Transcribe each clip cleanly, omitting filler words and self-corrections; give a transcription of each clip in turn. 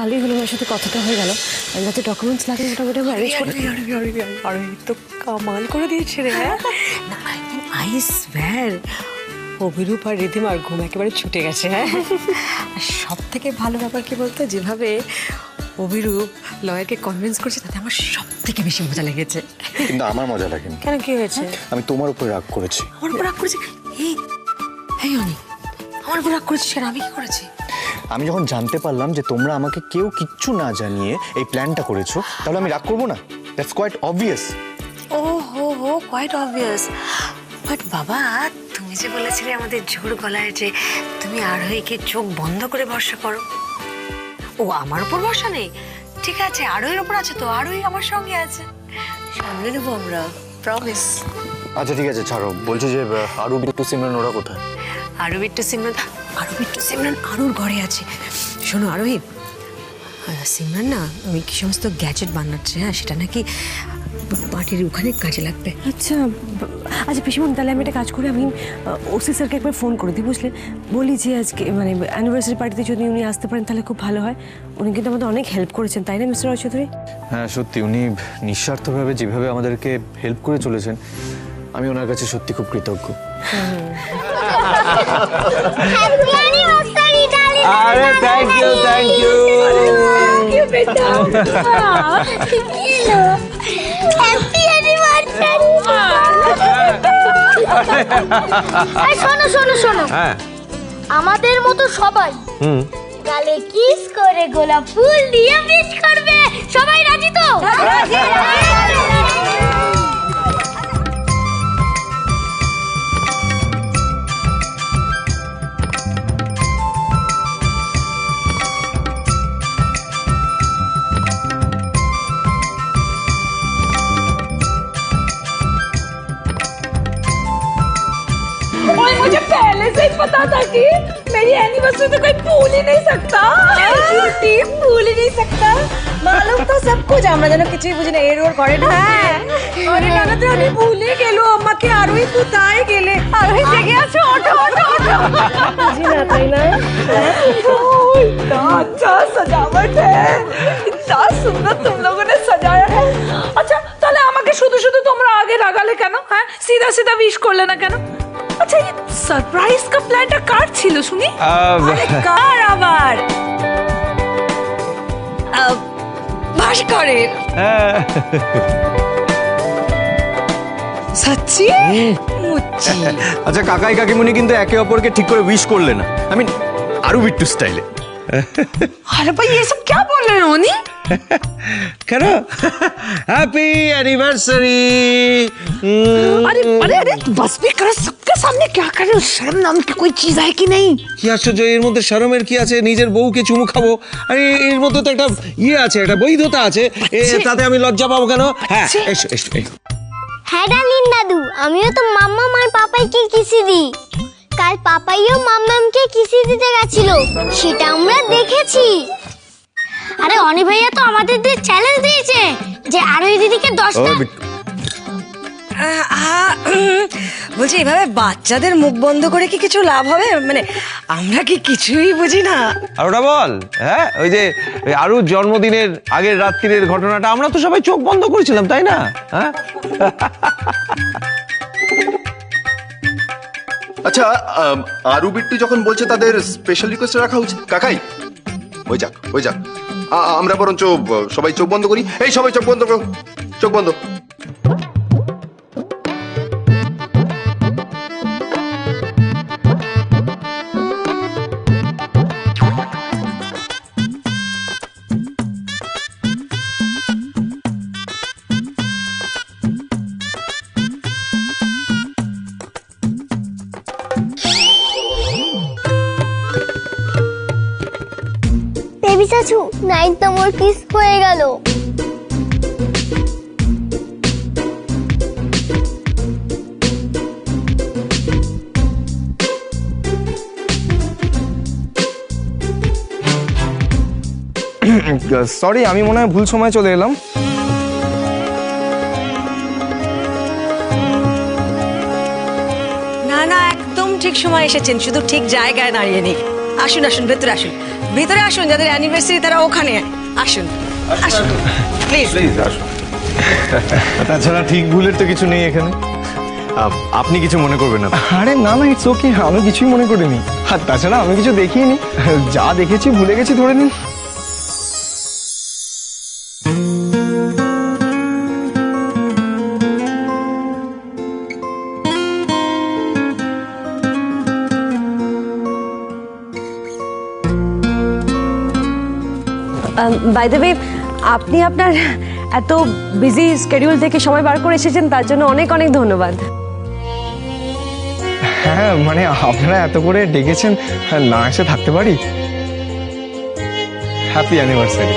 ভালোই হলো, ওর সাথে কথাটা হয়ে গেল। যাতে ডকুমেন্টস লাগে মোটামুটি আমি অ্যারেঞ্জ করে। আর তো কামাল করে দিয়েছে রে। হ্যাঁ না, আই স্ওয়্যার অভিরূপ আর রিধিমার ঘুম একেবারে ছুটে গেছে। হ্যাঁ, আর সব থেকে ভালো ব্যাপার কি বলতো, যেভাবে অভিরূপ লয়ারকে কনভিন্স করছে তাতে আমার সব থেকে বেশি মজা লেগেছে। কিন্তু আমার মজা লাগেনি। কেন, কি হয়েছে? আমি তোমার উপর রাগ করেছি। আমার উপর রাগ করেছি? এই অনি, আমার উপর রাগ করেছিস কেন? আমি কি করেছি? আমি যখন জানতে পারলাম যে তোমরা আমাকে কেউ কিচ্ছু না জানিয়ে এই প্ল্যানটা করেছো, তাহলে আমি রাগ করবো না? That's quite obvious. ও হো, কোয়াইট অবভিয়াস। বাট বাবা, তুমি যে বলেছিলে আমাদের জোর গলায় যে তুমি আরোহীকে চোখ বন্ধ করে ভরসা করো, ও আমার উপর ভরসা নেই? ঠিক আছে, আরোহীর উপর আছে তো, আরোহী আমার সঙ্গে আছে, সামনে নেবো আমরা, প্রমিস। আচ্ছা ঠিক আছে, ছাড়ো। বলছো যে আরু বিট্টু সিমরান ওরা কোথায়? আরু বিট্টু সিমরান আরুর ঘরে আছে। শোনো আরোহী, সিমরান না ওই কি সমস্ত গ্যাজেট বানাচ্ছে, হ্যাঁ সেটা নাকি পার্টির ওখানে কাজে লাগবে। আচ্ছা আচ্ছা পিসিমণি, তাহলে আমি একটা কাজ করি, আমি ওসি স্যারকে একবার ফোন করে দিই, বুঝলে? বলি যে আজকে মানে অ্যানিভার্সারি পার্টিতে যদি উনি আসতে পারেন তাহলে খুব ভালো হয়। উনি কিন্তু আমাদের অনেক হেল্প করেছেন, তাই না মিস্টার রায়চৌধুরী? হ্যাঁ সত্যি, উনি নিঃস্বার্থভাবে যেভাবে আমাদেরকে হেল্প করে চলেছেন, আমি ওনার কাছে সত্যি খুব কৃতজ্ঞ। আরে থ্যাংক ইউ বেটা। Happy anniversary. শোনো শোনো শোনো, আমাদের মতো সবাই গালে কিস করে গোলাপ ফুল দিয়ে উইশ করবে। সবাই রাজি তো? मुझे पहले से ही पता था कि मेरी एनिवर्सरी तो कोई भूल ही नहीं सकता। झूठी भूल ही नहीं सकता। মালুম তো সব কুছ, আমরা যেন কিছুই বুঝি না। এর ওর ঘরে अरे नाना तो আমি ভুলে গেলো আমাকে। আরোই কোথায় গেলে? আরোই জেগে আছে। ওঠো ওঠো ওঠো। বুঝি না, তাই না? इतना अच्छा सजावट है, इतना सुंदर तुम लोगों ने सजाया है। अच्छा তাহলে আমাকে শুধু শুধু তোমরা আগে লাগালে কেন? হ্যাঁ, সিধা সিধা উইশ করলে না কেন? আচ্ছা এই সারপ্রাইজ কা প্ল্যানটা কার ছিল শুনি? আরে কার আবার? ভাস্করের। সচ্চি? মুচ্চি। আচ্ছা কাকাই কাকিমুনি কিন্তু একে অপরকে ঠিক করে উইশ করলে না, আমি আরু বিট্টু স্টাইলে। अरे भाई ये सब क्या बोल रहे हो नी? কেন হ্যাপি অ্যানিভার্সারি। अरे अरे अरे बस भी करो, सबके सामने क्या कर रहे हो? शर्म नाम की कोई चीज है कि नहीं? কি আশ্চর্য, এর মধ্যে শরমের কি আছে? নিজের বউকে চুমু খাবো, আরে এর মধ্যে তো একটা ইয়ে আছে, একটা বৈধতা আছে, তাতে আমি লজ্জা পাবো কেন? হ্যাঁ এসো এসো। হ্যাঁ ডালিন দাদু, আমিও তো মাম্মা আর পাপাইকে কিসি দিই। কাল পাপাইও মাম্মামকে কিসি দিতে গেছিল, সেটা আমরা দেখেছি। আরে অনি ভাইয়া তো আমাদের চ্যালেঞ্জ দিয়েছে যে আরোহী দিদিকে 10টা। বলছি এভাবে বাচ্চাদের মুখ বন্ধ করে কি কিছু লাভ হবে? মানে আমরা কি কিছুই বুঝি না। আর ওটা বল, হ্যাঁ ওই যে আরু জন্মদিনের আগের রাত্রির ঘটনাটা আমরা তো সবাই চোখ বন্ধ করেছিলাম, তাই না? হ্যাঁ আচ্ছা আরু বিট্টু যখন বলছে তাদের স্পেশাল রিকোয়েস্ট রাখা উচিত। কাকাই ওই যাক ওই যাক, আমরা বরঞ্চ সবাই চোখ বন্ধ করি। এই সবাই চোখ বন্ধ করো, চোখ বন্ধ। বেবি চাচু, নাইট নম্বর কিস হয়ে গেল। সরি, আমি মনে হয় ভুল সময় চলে এলাম। না না, একদম ঠিক সময় এসেছেন, শুধু ঠিক জায়গায় দাঁড়িয়ে নি। আসুন আসুন ভেতরে আসুন, ভেতরে আসুন, যাদের অ্যানিভার্সারি তারা ওখানে আসুন আসুন প্লিজ। তাছাড়া ঠিক ভুলের তো কিছু নেই এখানে। আপনি কিছু মনে করবেন না। আরে না না, ইটস ওকে, আমি কিছুই মনে করিনি। আর তাছাড়া আমি কিছু দেখিনি, যা দেখেছি ভুলে গেছি ধরে নিন। বাই দ্য ওয়ে, আপনি আপনার এত বিজি স্কেডিউল থেকে সময় বার করে এসেছেন, তার জন্য অনেক অনেক ধন্যবাদ। হ্যাঁ মানে আপনারা এত করে ডেকেছেন, না এসে থাকতে পারি? Happy anniversary.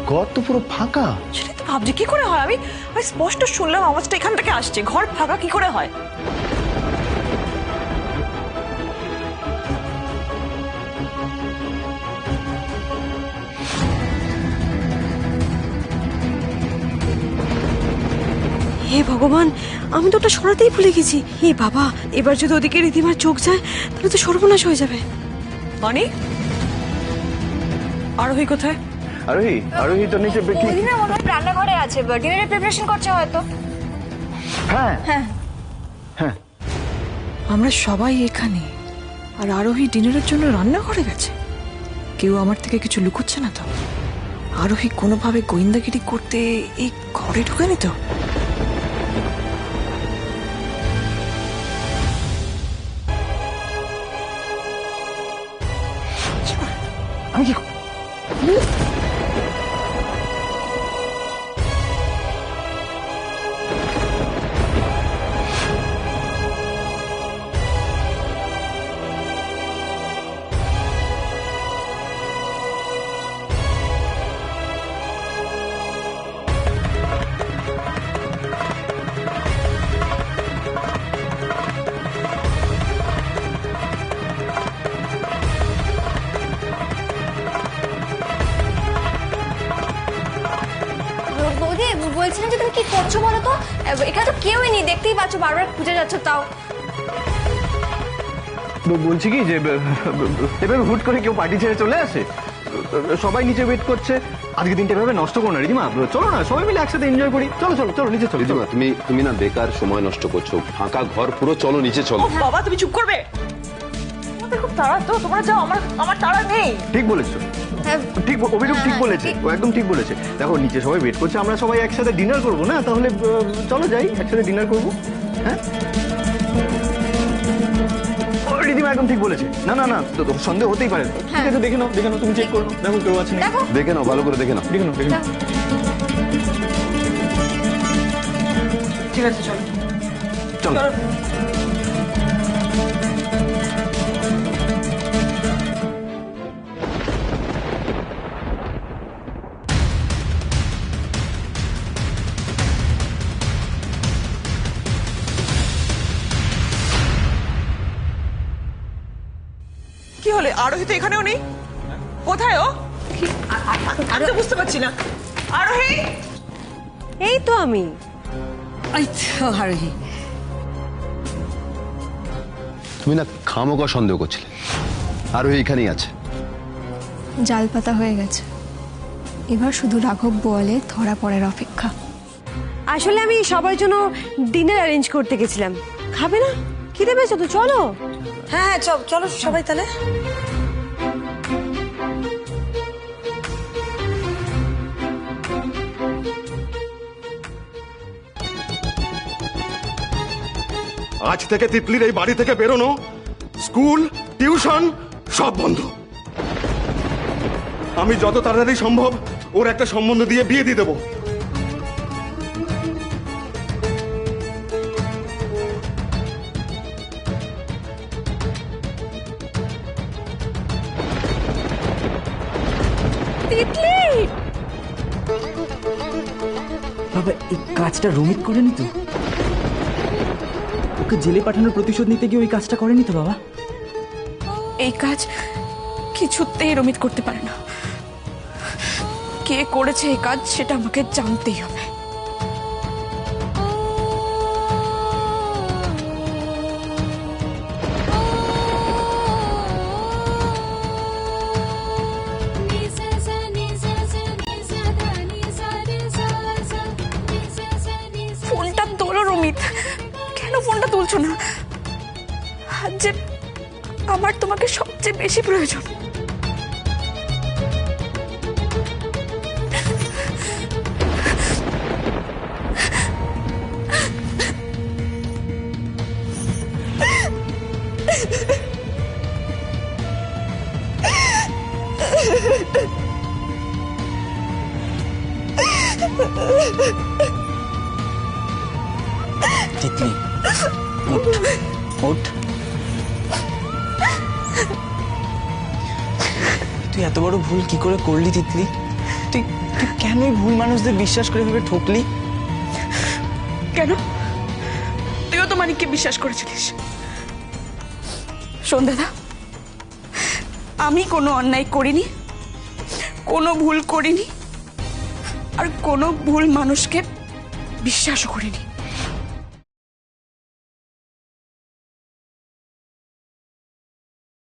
ঘর তো পুরো ফাঁকা। সেটাই তো ভাবছি কি করে হয়। আমি স্পষ্ট শুনলাম আওয়াজটা এখান থেকে আসছে, ঘর ফাঁকা কি করে হয়? হে ভগবান, আমি তো ওটা সরাতেই ভুলে গেছি। হে বাবা, এবার যদি ওদিকে রীতিমার চোখ যায় তাহলে তো সর্বনাশ হয়ে যাবে। অনি, আরোহী কোথায়? আরোহী তো নিচে কি? রান্নাঘরে আছে, ডিনারের প্রিপারেশন করছে হয়তো। হ্যাঁ হ্যাঁ। আমরা সবাই এখানে, আর আরোহী ডিনারের জন্য রান্নাঘরে গেছে। কেউ আমার থেকে কিছু লুকোচ্ছে না তো? আরোহী কোনোভাবে গোয়েন্দাগিরি করতে এই ঘরে ঢুকেনি তো? আমি কি বৌদি বলছিলাম যে তুমি কি করছো বলো তো? এখানে তো কেউই নেই, দেখতেই পাচ্ছ, বারবার খুঁজে যাচ্ছ তাও। বলছি কি যে এভাবে হুট করে কেউ পার্টি ছেড়ে চলে আসে? সবাই নিচে ওয়েট করছে। আজকে দিনটা এভাবে নষ্ট করো না রিজিমা, চলো না সবাই মিলে একসাথে এনজয় করি। চলো চলো চলো নিচে চলো। রিজিমা, তুমি না বেকার সময় নষ্ট করছো। ফাঁকা ঘর পুরো, চলো নিচে চলো। বাবা তুমি চুপ করবে? তোমাদের খুব তাড়া তো, তোমরা যাও, আমার তাড়া নেই। ঠিক বলেছো, ঠিক অভিরূপ ঠিক বলেছে, ও একদম ঠিক বলেছে। দেখো নিচে সবাই ওয়েট করছে, আমরা সবাই একসাথে ডিনার করবো না? তাহলে চলো যাই, একসাথে ডিনার করবো। হ্যাঁ রিদিমা একদম ঠিক বলেছে। না না না, তো সন্দেহ হতেই পারে। ঠিক আছে, দেখে নাও দেখে নাও, তুমি চেক করো, দেখো কেউ আছে না। দেখে নাও, ভালো করে দেখে নাও। দেখে নাও দেখে নাও। ঠিক আছে চলো চলো। কি হলে? আরোহী তো এখানেও নেই, কোথায় ও? আমি তো বুঝতে পারছি না। আরোহী, এই তো আমি। এই তো আরোহী। তুমি না খামোকা সন্দেহ করছিলে, আর ওই এখানেই আছে। জাল পাতা হয়ে গেছে, এবার শুধু রাঘব বোয়ালে ধরা পড়ার অপেক্ষা। আসলে আমি সবার জন্য ডিনার অ্যারেঞ্জ করতে গেছিলাম। খাবে না? খিদে পেয়েছো তো? চলো। হ্যাঁ হ্যাঁ চলো সবাই তাহলে। আজ থেকে তিতলির এই বাড়ি থেকে বেরোনো, স্কুল টিউশন সব বন্ধ। আমি যত তাড়াতাড়ি সম্ভব ওর একটা সম্বন্ধ দিয়ে বিয়ে দিয়ে দেবো। বাবা এই কাজটা রমিত করেনি তো? ওকে জেলে পাঠানোর প্রতিশোধ নিতে গিয়ে ওই কাজটা করেনি তো বাবা? এই কাজ কিছুতেই রমিত করতে পারে না। কে করেছে এই কাজ সেটা আমাকে জানতেই হবে। ফোনটা তোলো রমিত, কেন ফোনটা তুলছো না? আজ যে আমার তোমাকে সবচেয়ে বেশি প্রয়োজন। তিতলি, ওঠ ওঠ। তুই এত বড় ভুল কি করে করলি তিতলি? তুই তুই কেন ভুল মানুষদের বিশ্বাস করে ভেবে ঠকলি? কেন? তুইও তো মানিককে বিশ্বাস করেছিলিস। শোন দাদা, আমি কোনো অন্যায় করিনি, কোনো ভুল করিনি, আর কোনো ভুল মানুষকে বিশ্বাসও করিনি।